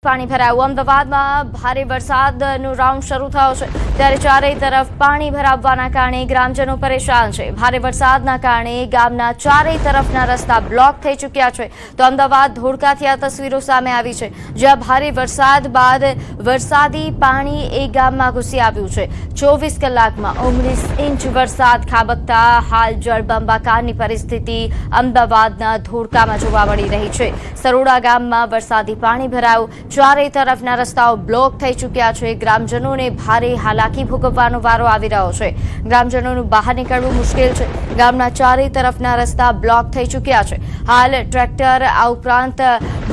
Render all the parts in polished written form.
પાણી ભરાયું અમદાવાદમાં ભારે વરસાદનો રાઉન્ડ શરૂ થયો છે ત્યારે ચારેય તરફ પાણી ભરાવવાના કારણે ગ્રામજનો પરેશાન છે। ભારે વરસાદના કારણે ગામના ચારેય તરફના રસ્તા બ્લોક થઈ ચૂક્યા છે તો અમદાવાદ ધોળકાથી આ તસવીરો સામે આવી છે જ્યાં ભારે વરસાદ બાદ વરસાદી પાણી એક ગામમાં ઘૂસી આવ્યું છે। 24 કલાકમાં 19 ઇંચ વરસાદ ખાબકતા હાલ જળબંબાકારની પરિસ્થિતિ અમદાવાદના ધોળકામાં જોવા મળી રહી છે। સરોડા ગામમાં વરસાદી પાણી ભરાયું, ચારેય તરફના રસ્તાઓ બ્લોક થઈ ચૂક્યા છે। ગ્રામજનોને ભારે હાલાકી ભોગવવાનો વારો આવી રહ્યો છે। ગ્રામજનોનું બહાર નીકળવું મુશ્કેલ છે। ગામના ચારેય તરફના રસ્તા બ્લોક થઈ ચૂક્યા છે। હાલ ટ્રેક્ટર આ ઉપરાંત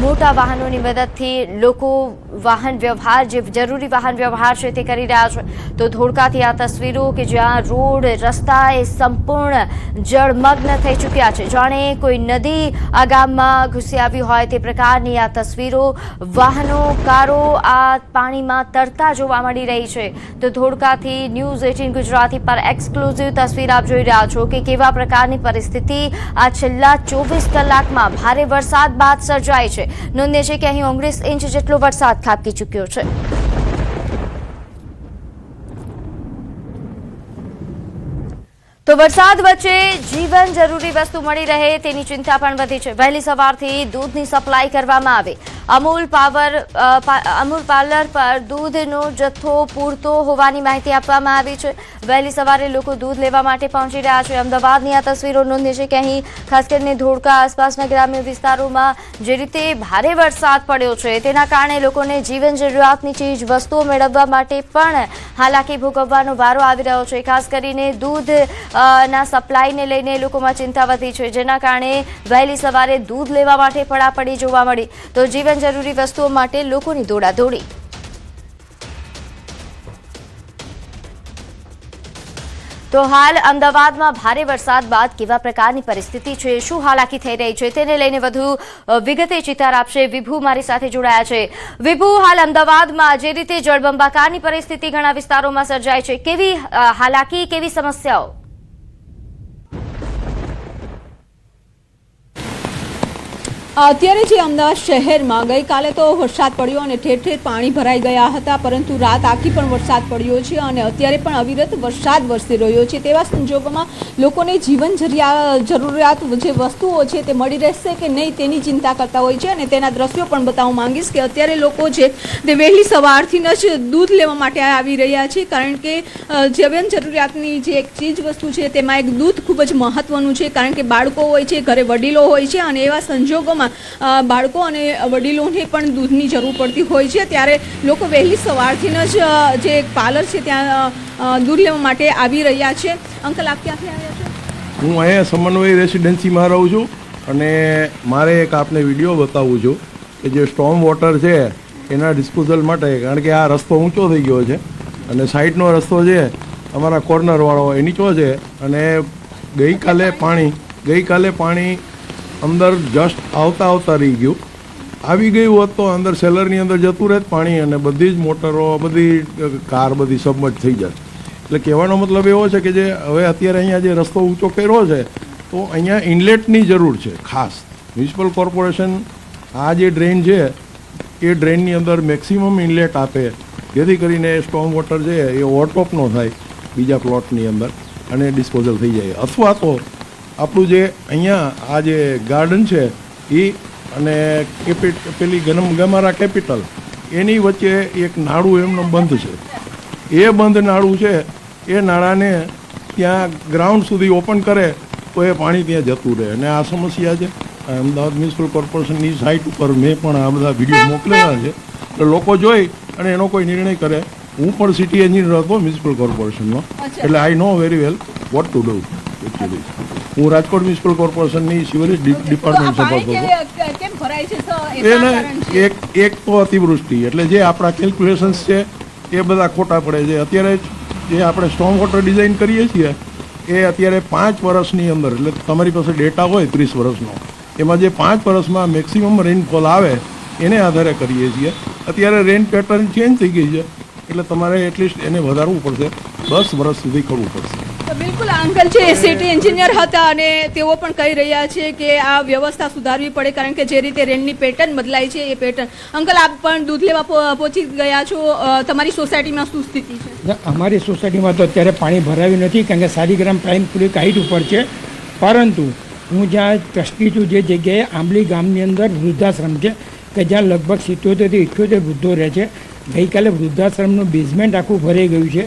મોટા વાહનોની મદદથી લોકો વાહન વ્યવહાર જે જરૂરી વાહન વ્યવહાર છે તે કરી રહ્યા છે તો ધોળકાથી આ તસવીરો કે જ્યાં રોડ રસ્તા એ સંપૂર્ણ જળમગ્ન થઈ ચૂક્યા છે, જાણે કોઈ નદી આ ગામમાં ઘૂસી આવી હોય તે પ્રકારની આ તસવીરો વાહનો કારો આ પાણીમાં તરતા જોવા મળી રહી છે। તો ધોળકાથી ન્યૂઝ 18 ગુજરાતી પર એક્સક્લુઝિવ તસવીર આપ જોઈ રહ્યા છો કે કેવા પ્રકારની પરિસ્થિતિ આ છેલ્લા 24 કલાકમાં ભારે વરસાદ બાદ સર્જાઈ છે। નોંધે છે કે અહીં 19 ઇંચ જેટલો વરસાદ ખાબકી ચૂક્યો છે। તો વરસાદ વચ્ચે જીવન જરૂરી વસ્તુ મળી રહે તેની ચિંતા પણ વધી છે। વહેલી સવારથી દૂધની સપ્લાય કરવામાં આવે। અમૂલ પાર્લર પર દૂધનો જથ્થો પૂરતો હોવાની માહિતી આપવામાં આવી છે। વહેલી સવારે લોકો દૂધ લેવા માટે પહોંચી રહ્યા છે। અમદાવાદની આ તસવીરો નોંધે છે કે અહીં ખાસ કરીને ધોળકા આસપાસના ગ્રામ્ય વિસ્તારોમાં જે રીતે ભારે વરસાદ પડ્યો છે તેના કારણે લોકોને જીવન જરૂરિયાતની ચીજ વસ્તુઓ મેળવવા માટે પણ હાલાકી ભોગવવાનો વારો આવી રહ્યો છે। ખાસ કરીને દૂધ ના સપ્લાયને લઈને લોકોમાં ચિંતા વધી છે જેના કારણે વહેલી સવારે દૂધ લેવા માટે પડાપડી જોવા મળી તો જીવન જરૂરી વસ્તુઓ માટે લોકોની દોડાદોડી। તો હાલ અમદાવાદમાં ભારે વરસાદ બાદ કેવા પ્રકારની પરિસ્થિતિ છે, શું હાલાકી થઈ રહી છે તેને લઈને વધુ વિગતે ચિતાર આપશે વિભુ મારી સાથે જોડાયા છે। વિભુ, હાલ અમદાવાદમાં જે રીતે જળબંબાકારની પરિસ્થિતિ ઘણા વિસ્તારોમાં સર્જાય છે, કેવી હાલાકી, કેવી સમસ્યાઓ? અત્યારે જે અમદાવાદ શહેરમાં ગઈકાલે તો વરસાદ પડ્યો અને ઠેર ઠેર પાણી ભરાઈ ગયા હતા પરંતુ રાત આખી પણ વરસાદ પડ્યો છે અને અત્યારે પણ અવિરત વરસાદ વરસી રહ્યો છે। તેવા સંજોગોમાં લોકોને જીવન જરૂરિયાત જે વસ્તુઓ છે તે મળી રહેશે કે નહીં તેની ચિંતા કરતા હોય છે અને તેના દ્રશ્યો પણ બતાવવા માંગીશ કે અત્યારે લોકો છે તે વહેલી સવારથી જ દૂધ લેવા માટે આવી રહ્યા છે કારણ કે જીવન જરૂરિયાતની જે એક ચીજ વસ્તુ છે તેમાં એક દૂધ ખૂબ જ મહત્વનું છે કારણ કે બાળકો હોય છે, ઘરે વડીલો હોય છે અને એવા સંજોગોમાં બાળકો અને વડીલોને પણ દૂધની જરૂર પડતી હોય છે ત્યારે લોકો વહેલી સવારથી જ જે પાર્લર છે ત્યાં દૂધ લેવા માટે આવી રહ્યા છે। અંકલ, આપ ક્યાંથી આવ્યા છો? હું અહીંયા સમન્વય રેસિડેન્સીમાં રહું છું અને મારે એક આપને વિડીયો બતાવું છું કે જે સ્ટોર્મ વોટર છે એના ડિસ્પોઝલ માટે, કારણ કે આ રસ્તો ઊંચો થઈ ગયો છે અને સાઈડનો રસ્તો છે અમારા કોર્નરવાળો એ નીચો છે અને ગઈકાલે પાણી અંદર જસ્ટ આવતા રહી ગયું, આવી ગયું હોત તો અંદર સેલરની અંદર જતું રહે પાણી અને બધી જ મોટરો, બધી કાર બધી સબમર્જ થઈ જાય। એટલે કહેવાનો મતલબ એવો છે કે જે હવે અત્યારે અહીંયા જે રસ્તો ઊંચો કર્યો છે તો અહીંયા ઇનલેટની જરૂર છે ખાસ। મ્યુનિસિપલ કોર્પોરેશન આ જે ડ્રેન છે એ ડ્રેનની અંદર મેક્સિમમ ઇનલેટ આપે જેથી કરીને સ્ટોર્મ વોટર છે એ ઓવરટોપ ન થાય બીજા પ્લોટની અંદર અને ડિસ્પોઝલ થઈ જાય। અથવા તો આપણું જે અહીંયા આ જે ગાર્ડન છે એ અને પેલી ગમારા કેપિટલ એની વચ્ચે એક નાળું એમનો બંધ છે, એ બંધ નાળું છે એ નાળાને ત્યાં ગ્રાઉન્ડ સુધી ઓપન કરે તો એ પાણી ત્યાં જતું રહે અને આ સમસ્યા છે। અમદાવાદ મ્યુનિસિપલ કોર્પોરેશનની સાઇટ ઉપર મેં પણ આ બધા વિડીયો મોકલેલા છે એટલે લોકો જોઈ અને એનો કોઈ નિર્ણય કરે। હું પણ સિટી એન્જિનિયર હતો મ્યુનિસિપલ કોર્પોરેશનનો એટલે I know very well what to do actually. હું રાજકોટ મ્યુનિસિપલ કોર્પોરેશનની સિવરેજ ડિપાર્ટમેન્ટ સંભાળતો હતો। એને એક તો અતિવૃષ્ટિ એટલે જે આપણા કેલ્ક્યુલેશન્સ છે એ બધા ખોટા પડે છે। અત્યારે જે આપણે સ્ટોર્મ વોટર ડિઝાઇન કરીએ છીએ એ અત્યારે 5 વર્ષની અંદર, એટલે તમારી પાસે ડેટા હોય 30 વર્ષનો, એમાં જે 5 વર્ષમાં મેક્સિમમ રેઇનફોલ આવે એને આધારે કરીએ છીએ। અત્યારે રેઇન પેટર્ન ચેન્જ થઈ ગઈ છે એટલે તમારે એટલીસ્ટ એને વધારવું પડશે, 10 વર્ષ સુધી કરવું પડશે। તો બિલકુલ આ અંકલ છે સિટી એન્જિનિયર હતા અને તેઓ પણ કહી રહ્યા છે કે આ વ્યવસ્થા સુધારવી પડે કારણ કે જે રીતે રેનની પેટર્ન બદલાય છે એ પેટર્ન. અંકલ આપ પણ દૂધ લેવા પહોંચી ગયા છો, તમારી સોસાયટીમાં શું સ્થિતિ છે? અમારી સોસાયટીમાં તો અત્યારે પાણી ભરાયું નથી કારણ કે સારીગ્રામ પ્રાઇમ થોડીક હાઈટ ઉપર છે, પરંતુ હું જ્યાં ટ્રસ્ટી છું જે જગ્યાએ આંબલી ગામની અંદર વૃદ્ધાશ્રમ છે કે જ્યાં લગભગ 77થી 78 વૃદ્ધો રહે છે. ગઈકાલે વૃદ્ધાશ્રમનું બેઝમેન્ટ આખું ભરાઈ ગયું છે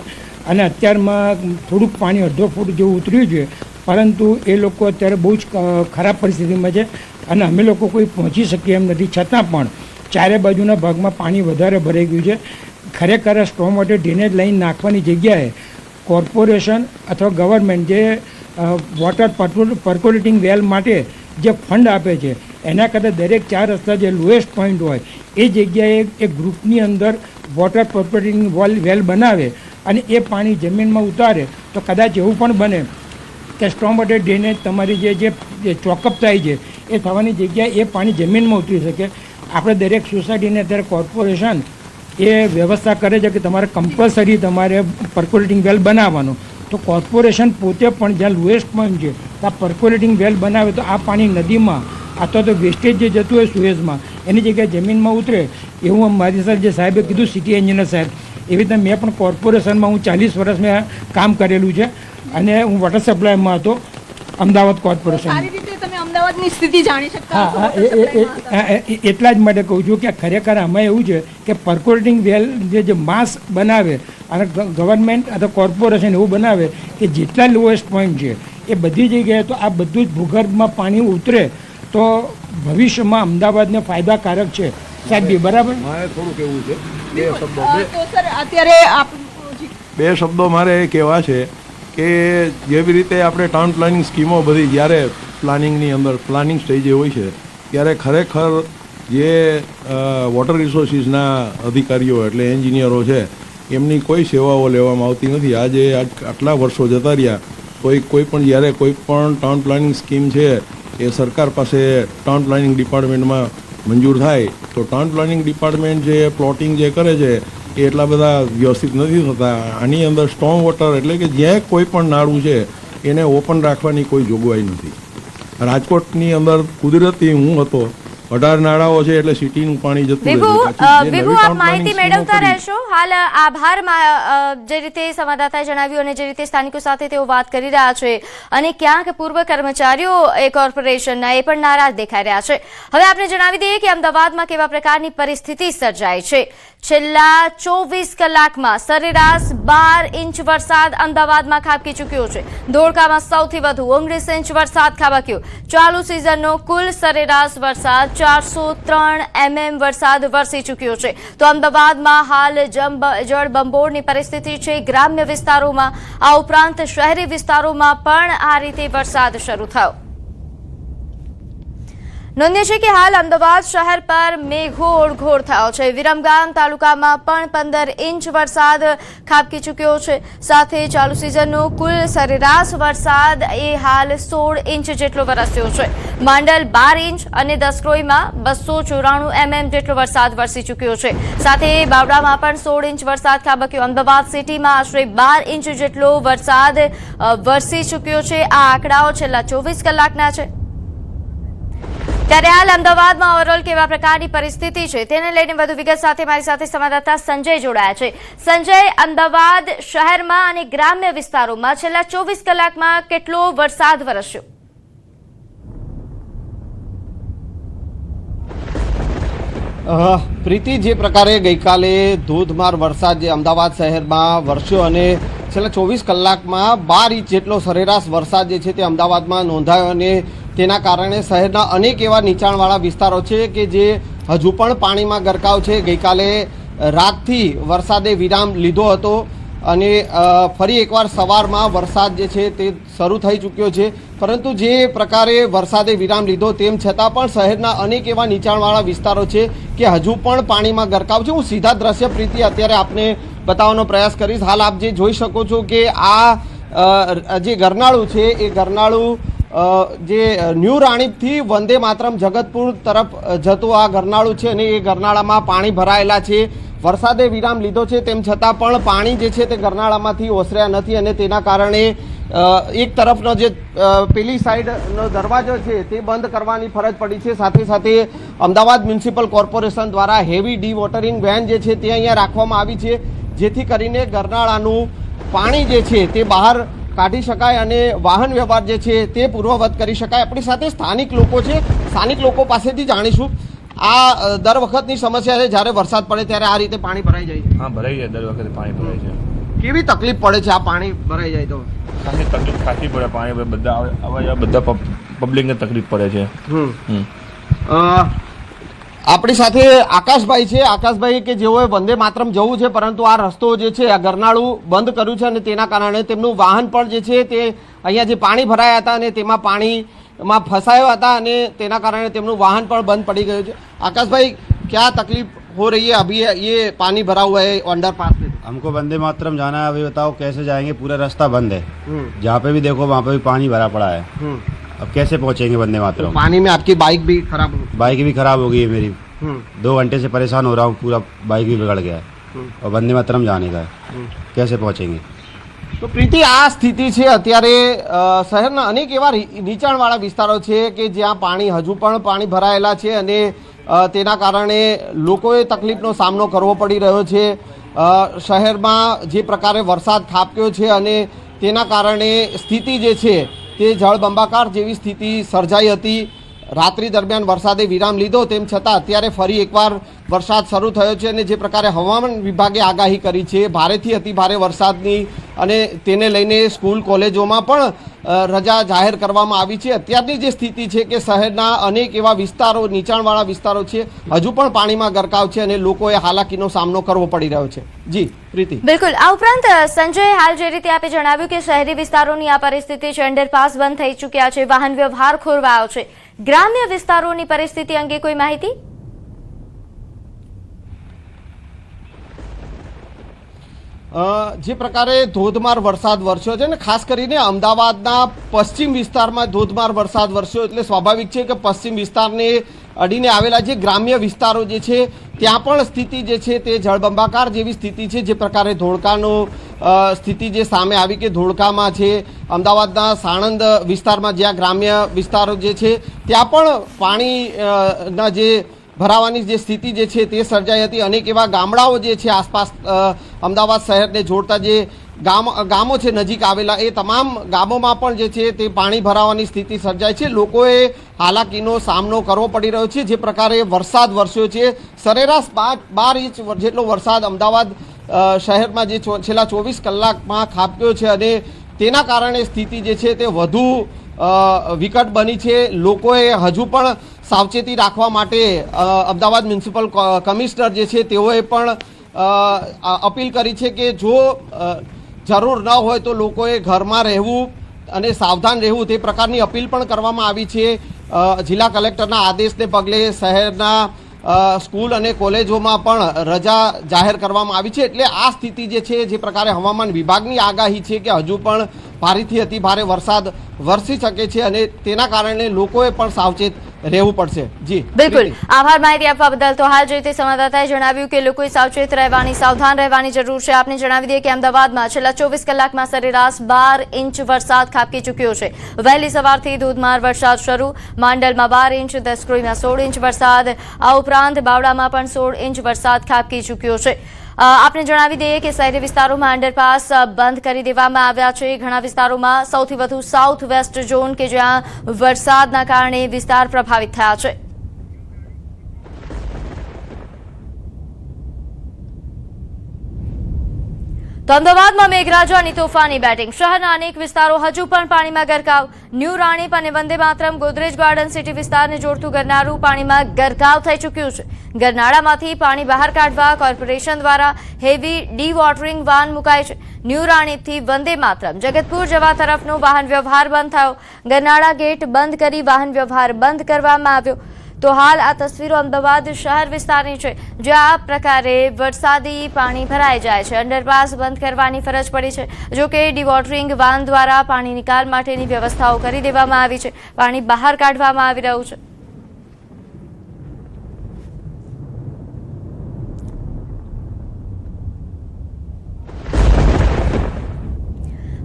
અને અત્યારમાં થોડુંક પાણી અડધો ફૂટ જેવું ઉતર્યું છે, પરંતુ એ લોકો અત્યારે બહુ જ ખરાબ પરિસ્થિતિમાં છે અને અમે લોકો કોઈ પહોંચી શકીએ એમ નથી. છતાં પણ ચારે બાજુના ભાગમાં પાણી વધારે ભરાઈ ગયું છે. ખરેખર સ્ટ્રોમ વોટર ડ્રેનેજ લાઈન નાખવાની જગ્યાએ કોર્પોરેશન અથવા ગવર્મેન્ટ જે વોટર પર્કોલેટિંગ વેલ માટે જે ફંડ આપે છે એના કરતાં દરેક 4 રસ્તા જે લોએસ્ટ પોઈન્ટ હોય એ જગ્યાએ એક ગ્રુપની અંદર વોટર પર્કોલેટિંગ વેલ બનાવે અને એ પાણી જમીનમાં ઉતારે તો કદાચ એવું પણ બને કે સ્ટ્રોમ વોટર ડ્રેનેજ તમારી જે ચોકઅપ થાય છે એ થવાની જગ્યાએ એ પાણી જમીનમાં ઉતરી શકે. આપણે દરેક સોસાયટીને અત્યારે કોર્પોરેશન એ વ્યવસ્થા કરે છે કે તમારે કમ્પલસરી તમારે પર્કોલેટિંગ વેલ બનાવવાનો. તો કોર્પોરેશન પોતે પણ જ્યાં લોએસ્ટ પોઈન્ટ છે ત્યાં પર્કોલેટિંગ વેલ બનાવે તો આ પાણી નદીમાં અથવા તો વેસ્ટેજ જે જતું હોય સુએઝમાં એની જગ્યાએ જમીનમાં ઉતરે એવું મારી સાથે જે સાહેબે કીધું સિટી એન્જિનિયર સાહેબ એવી રીતે મેં પણ કોર્પોરેશનમાં હું 40 વર્ષ મેં કામ કરેલું છે અને હું વોટર સપ્લાયમાં હતો અમદાવાદ કોર્પોરેશન. સારી રીતે તમે અમદાવાદની સ્થિતિ જાણી શકતા હા એટલા જ માટે કહું છું કે ખરેખર આમાં એવું છે કે પર્કોલેટિંગ વેલ જે માસ બનાવે અને ગવર્મેન્ટ અથવા કોર્પોરેશન એવું બનાવે કે જેટલા લોએસ્ટ પોઈન્ટ છે એ બધી જગ્યાએ તો આ બધું જ ભૂગર્ભમાં પાણી ઉતરે તો ભવિષ્યમાં અમદાવાદને ફાયદાકારક છે. સાહેબ બરાબર? મારે થોડું કહેવું છે તો સર અત્યારે બે શબ્દો મારે એ કહેવા છે કે જેવી રીતે આપણે ટાઉન પ્લાનિંગ સ્કીમો બધી જ્યારે પ્લાનિંગની અંદર પ્લાનિંગ સ્ટેજે હોય છે ત્યારે ખરેખર જે વોટર રિસોર્સિસના અધિકારીઓ એટલે એન્જિનિયરો છે એમની કોઈ સેવાઓ લેવામાં આવતી નથી. આજે આટલા વર્ષો જતા રહ્યા કોઈ પણ જ્યારે કોઈ પણ ટાઉન પ્લાનિંગ સ્કીમ છે એ સરકાર પાસે ટાઉન પ્લાનિંગ ડિપાર્ટમેન્ટમાં મંજૂર થાય તો ટાઉન પ્લાનિંગ ડિપાર્ટમેન્ટ જે પ્લોટિંગ જે કરે છે એ એટલા બધા વ્યવસ્થિત નથી થતા. આની અંદર સ્ટ્રોમ વોટર એટલે કે જ્યાં કોઈ પણ નાળું છે એને ઓપન રાખવાની કોઈ જોગવાઈ નથી. રાજકોટની અંદર કુદરતી હું હતો 18 નાળાઓ છે એટલે સિટીનું પાણી જતું વિભુ આપ માહિતી મેળવતા રહેશો. હાલ આભારમાં જે રીતે સંવાદદાતાએ જણાવ્યું અને જે રીતે સ્થાનિકો સાથે તેઓ વાત કરી રહ્યા છે અને ક્યાંક પૂર્વ કર્મચારીઓ એ કોર્પોરેશનના એ પણ નારાજ દેખાઈ રહ્યા છે. હવે આપણે જણાવી દઈએ કે અમદાવાદમાં કેવા પ્રકારની પરિસ્થિતિ સર્જાઈ છે. છેલ્લા 24 કલાકમાં સરેરાશ 12 ઇંચ વરસાદ અમદાવાદમાં ખાબકી ચૂક્યો છે. ધોળકામાં સૌથી વધુ 19 ઇંચ વરસાદ ખાબક્યો. ચાલુ સિઝનનો કુલ સરેરાશ વરસાદ 403 mm વરસાદ વરસી ચૂક્યો છે. તો અમદાવાદમાં હાલ જળબંબોળની પરિસ્થિતિ છે ગ્રામ્ય વિસ્તારોમાં. આ ઉપરાંત શહેરી વિસ્તારોમાં પણ આ રીતે વરસાદ શરૂ થયો. નોંધ્ય છે કે હાલ અમદાવાદ શહેર પર મેઘો ઓળઘોળ થયો છે. વિરમગામ તાલુકામાં પણ 15 ઇંચ વરસાદ ખાબકી ચૂક્યો છે. સાથે ચાલુ સિઝનનો કુલ સરેરાશ વરસાદ એ હાલ 16 ઇંચ જેટલો વરસ્યો છે. માંડલ 12 ઇંચ અને દસક્રોઈમાં 294 mm જેટલો વરસાદ વરસી ચૂક્યો છે. સાથે બાવડામાં પણ 16 ઇંચ વરસાદ ખાબક્યો. અમદાવાદ સિટીમાં આશરે 12 ઇંચ જેટલો વરસાદ વરસી ચૂક્યો છે. આ આંકડાઓ છેલ્લા 24 કલાકના છે. ત્યારે હાલ અમદાવાદમાં ઓવરઓલ કેવા પ્રકારની પરિસ્થિતિ છે તેને લઈને વધુ વિગત સાથે મારી સાથે સંવાદદાતા સંજય જોડાયા છે. સંજય, અમદાવાદ શહેરમાં અને ગ્રામ્ય વિસ્તારોમાં છેલ્લા 24 કલાકમાં કેટલો વરસાદ વરસ્યો? પ્રીતિ, જે પ્રકારે ગઈકાલે ધોધમાર વરસાદ જે અમદાવાદ શહેરમાં વરસ્યો અને છેલ્લા 24 કલાકમાં 12 ઇંચ જેટલો સરેરાશ વરસાદ જે છે તે અમદાવાદમાં નોંધાયો અને તેના કારણે શહેરના અનેક એવા નીચાણવાળા વિસ્તારો છે કે જે હજુ પણ પાણીમાં ગરકાવ છે. ગઈકાલે રાતથી વરસાદે વિરામ લીધો હતો અને ફરી એકવાર સવારમાં વરસાદ જે છે તે શરૂ થઈ ચૂક્યો છે. પરંતુ જે પ્રકારે વરસાદે વિરામ લીધો તેમ છતાં પણ શહેરના અનેક એવા નીચાણવાળા વિસ્તારો છે કે હજુ પણ પાણીમાં ગરકાવ છે. હું સીધા દ્રશ્ય પ્રીતિ અત્યારે આપને બતાવવાનો પ્રયાસ કરીશ. હાલ આપ જે જોઈ શકો છો કે આ જે ગરનાળું છે એ ગરનાળું જે ન્યૂ રાણીપથી વંદે માતરમ જગતપુર તરફ જતું આ ગરનાળું છે અને એ ગરનાળામાં પાણી ભરાયેલા છે. વરસાદે વિરામ લીધો છે તેમ છતાં પણ પાણી જે છે તે ગરનાળામાંથી ઓસર્યા નથી અને તેના કારણે એક તરફનો જે પેલી સાઈડનો દરવાજો છે તે બંધ કરવાની ફરજ પડી છે. સાથે સાથે અમદાવાદ મ્યુનિસિપલ કોર્પોરેશન દ્વારા હેવી ડી વોટરિંગ વેન જે છે તે અહીંયા રાખવામાં આવી છે, જેથી કરીને ગરનાળાનું પાણી જે છે તે બહાર કાઢી શકાય અને વાહન વ્યવહાર જે છે તે પૂર્વવત કરી શકાય. આપણી સાથે સ્થાનિક લોકો છે, સ્થાનિક લોકો પાસેથી જાણીશું. આ દર વખતની સમસ્યા છે, જ્યારે વરસાદ પડે ત્યારે આ રીતે પાણી ભરાઈ જાય છે. હા, ભરાઈ જાય, દર વખતે પાણી ભરાય છે. કેવી તકલીફ પડે છે આ પાણી ભરાઈ જાય તો? ખાલી તકલીફ ખાસી પડે, પાણી બધા આવા જવા બધા પબ્લિકને તકલીફ પડે છે. આપણી સાથે આકાશભાઈ છે. આકાશભાઈ કે જેઓએ વંદે માતરમ જવું છે, પરંતુ આ રસ્તો જે છે આ ગરનાળું બંધ કર્યું છે અને તેના કારણે તેમનું વાહન પણ જે છે તે અહીંયા જે પાણી ભરાયા હતા અને તેમાં પાણીમાં ફસાયા હતા અને તેના કારણે તેમનું વાહન પણ બંધ પડી ગયું છે. આકાશભાઈ, क्या तकलीफ हो रही है अभी ये पानी भरा हुआ है अंडर पास में? हमको वंदे मातरम जाना है, अभी बताओ कैसे जाएंगे? पूरा रास्ता बंद है, जहाँ पे भी देखो वहाँ पे भी पानी भरा पड़ा है. अब कैसे पहुँचेंगे वंदे मातरम? पानी में आपकी बाइक भी खराब हो? बाइक भी खराब हो गई है मेरी. 2 घंटे से परेशान हो रहा हूँ, पूरा बाइक भी बिगड़ गया है और वंदे मातरम जाने का है, कैसे पहुँचेंगे? તો પ્રીતિ, આ સ્થિતિ છે અત્યારે શહેરના અનેક એવા નીચાણવાળા વિસ્તારો છે કે જ્યાં પાણી હજુ પણ પાણી ભરાયેલા છે અને તેના કારણે લોકોએ તકલીફનો સામનો કરવો પડી રહ્યો છે. શહેરમાં જે પ્રકારે વરસાદ ખાબક્યો છે અને તેના કારણે સ્થિતિ જે છે તે જળબંબાકાર જેવી સ્થિતિ સર્જાઈ હતી. રાત્રિ દરમિયાન વરસાદે વિરામ લીધો, તેમ છતાં અત્યારે ફરી એકવાર વરસાદ શરૂ થયો છે અને જે પ્રકારે હવામાન વિભાગે આગાહી કરી છે ભારેથી અતિ ભારે વરસાદની અને તેને લઈને સ્કૂલ કોલેજોમાં પણ રજા જાહેર કરવામાં આવી છે. અત્યારની જે સ્થિતિ છે કે શહેરના અનેક એવા વિસ્તારો, નીચાણવાળા વિસ્તારો છે, હજુ પણ પાણીમાં ગરકાવ છે અને લોકોએ હાલાકીનો સામનો કરવો પડી રહ્યો છે. જી પ્રીતિ. બિલકુલ. આ ઉપરાંત સંજય, હાલ જે રીતે આપે જણાવ્યું કે શહેરી વિસ્તારોની આ પરિસ્થિતિ છે, અંડરપાસ બંધ થઈ ચૂક્યા છે, વાહન વ્યવહાર ખોરવાયો છે, ગ્રામ્ય વિસ્તારોની પરિસ્થિતિ અંગે કોઈ માહિતી? જે પ્રકારે ધોધમાર વરસાદ વરસ્યો છે ને ખાસ કરીને અમદાવાદના પશ્ચિમ વિસ્તારમાં ધોધમાર વરસાદ વરસ્યો એટલે સ્વાભાવિક છે કે પશ્ચિમ વિસ્તારને અડીને આવેલા જે ગ્રામ્ય વિસ્તારો જે છે ત્યાં પણ સ્થિતિ જે છે તે જળબંબાકાર જેવી સ્થિતિ છે. જે પ્રકારે ધોળકાનો સ્થિતિ જે સામે આવી કે ધોળકામાં છે, અમદાવાદના સાણંદ વિસ્તારમાં જ્યાં ગ્રામ્ય વિસ્તારો જે છે ત્યાં પણ પાણીના જે ભરાવાની જે સ્થિતિ જે છે તે સર્જાઈ હતી. અનેક એવા ગામડાઓ જે છે આસપાસ અમદાવાદ શહેરને જોડતા જે ગામો છે નજીક આવેલા, એ તમામ ગામોમાં પણ જે છે તે પાણી ભરાવાની સ્થિતિ સર્જાય છે. લોકોએ હાલાકીનો સામનો કરવો પડી રહ્યો છે. જે પ્રકારે વરસાદ વરસ્યો છે, સરેરાશ 12 ઇંચ જેટલો વરસાદ અમદાવાદ શહેરમાં જે છેલ્લા 24 કલાકમાં ખાબક્યો છે અને તેના કારણે સ્થિતિ જે છે તે વધુ વિકટ બની છે. લોકોએ હજુ પણ સાવચેતી રાખવા માટે અમદાવાદ મ્યુનિસિપલ કમિશનર જે છે તેઓએ પણ અપીલ કરી છે કે જો જરૂર ન હોય તો લોકોએ ઘરમાં રહેવું અને સાવધાન રહેવું, તે પ્રકારની અપીલ પણ કરવામાં આવી છે. જિલ્લા કલેક્ટરના આદેશને પગલે શહેરના સ્કૂલ અને કોલેજોમાં પણ રજા જાહેર કરવામાં આવી છે. એટલે આ સ્થિતિ જે છે, જે પ્રકારે હવામાન વિભાગની આગાહી છે કે હજુ પણ ભારેથી અતિ ભારે વરસાદ વરસી શકે છે અને તેના કારણે લોકોએ પણ સાવચેત રહેવું પડશે. જી બિલકુલ, આભાર માહિતી આપવા બદલ. તો હાલ જે રીતે સંવાદદાતાએ જણાવ્યું કે લોકોએ સાવચેત રહેવાની, સાવધાન રહેવાની જરૂર છે. આપને જણાવી દઈએ કે અમદાવાદમાં છેલ્લા 24 કલાકમાં સરેરાશ 12 ઇંચ વરસાદ ખાબકી ચૂક્યો છે. વહેલી સવારથી ધોધમાર વરસાદ શરૂ. માંડલમાં 12 ઇંચ, દસક્રોઈમાં 16 ઇંચ વરસાદ, આ ઉપરાંત બાવળામાં પણ 16 ઇંચ વરસાદ ખાબકી ચૂક્યો છે. આપને જણાવી દઈએ કે શહેરી વિસ્તારોમાં અંડરપાસ બંધ કરી દેવામાં આવ્યા છે. ઘણા વિસ્તારોમાં સૌથી વધુ સાઉથ વેસ્ટ ઝોન કે જ્યાં વરસાદના કારણે વિસ્તાર પ્રભાવિત થયા છે. તો અમદાવાદમાં મેઘરાજાની તોફાની બેટિંગ. શહેરના અનેક વિસ્તારો હજુ પણ પાણીમાં ગરકાવ. ન્યૂ રાણીપ અને વંદે માતરમ ગોદરેજ ગાર્ડન સિટી વિસ્તારને જોડતું ગરનાળું પાણીમાં ગરકાવ થઈ ચૂક્યું છે. ગરનાળામાંથી પાણી બહાર કાઢવા કોર્પોરેશન દ્વારા હેવી ડી વોટરિંગ વાન મુકાઈ છે. ન્યૂ રાણીપથી વંદે માતરમ જગતપુર જવા તરફનો વાહન વ્યવહાર બંધ થયો. ગરનાળા ગેટ બંધ કરી વાહન વ્યવહાર બંધ કરવામાં આવ્યો. તો હાલ આ તસવીરો અમદાવાદ શહેર વિસ્તારની છે, જ્યાં આ પ્રકારે વરસાદી પાણી ભરાઈ જાય છે. અંડરપાસ બંધ કરવાની ફરજ પડી છે. જોકે ડીવોટરિંગ વાન દ્વારા પાણી નિકાલ માટેની વ્યવસ્થાઓ કરી દેવામાં આવી છે. પાણી બહાર કાઢવામાં આવી રહ્યું છે.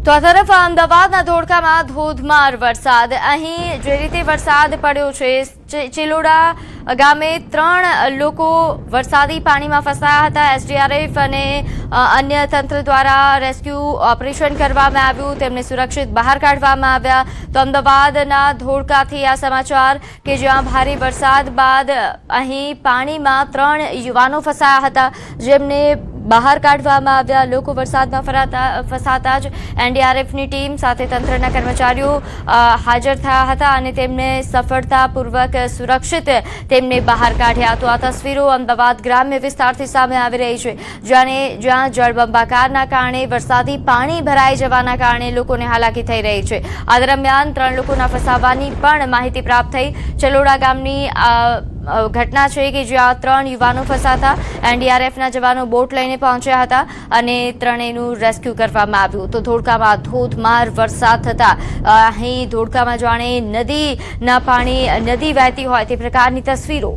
તો આ તરફ અમદાવાદના ધોળકામાં ધોધમાર વરસાદ. અહીં જે રીતે વરસાદ પડ્યો છે, ચિલોડા ગામે 3 લોકો વરસાદી પાણીમાં ફસાયા હતા. એસડીઆરએફ અને અન્ય તંત્ર દ્વારા રેસ્ક્યુ ઓપરેશન કરવામાં આવ્યું, તેમને સુરક્ષિત બહાર કાઢવામાં આવ્યા. તો અમદાવાદના ધોળકાથી આ સમાચાર કે જ્યાં ભારે વરસાદ બાદ અહીં પાણીમાં 3 યુવાનો ફસાયા હતા, જેમને બહાર કાઢવામાં આવ્યા. લોકો વરસાદમાં ફસાતા જ એનડીઆરએફની ટીમ સાથે તંત્રના કર્મચારીઓ હાજર થયા હતા અને તેમને સફળતાપૂર્વક સુરક્ષિત તેમને બહાર કાઢ્યા. તો આ તસવીરો અમદાવાદ ગ્રામ્ય વિસ્તારથી સામે આવી રહી છે, જ્યાં જળબંબાકારના કારણે વરસાદી પાણી ભરાઈ જવાના કારણે લોકોને હાલાકી થઈ રહી છે. આ દરમિયાન 3 લોકોના ફસાવાની પણ માહિતી પ્રાપ્ત થઈ. ચલોડા ગામની ઘટના છે કે જ્યાં 3 યુવાનો ફસાતા. એનડીઆરએફના જવાનો બોટ લઈને પહોંચ્યા હતા અને ત્રણેયનું રેસ્ક્યુ કરવામાં આવ્યું. તો ધોળકામાં ધોધમાર વરસાદ થતા અહીં ધોળકામાં જાણે નદી વહેતી હોય તે પ્રકારની તસવીરો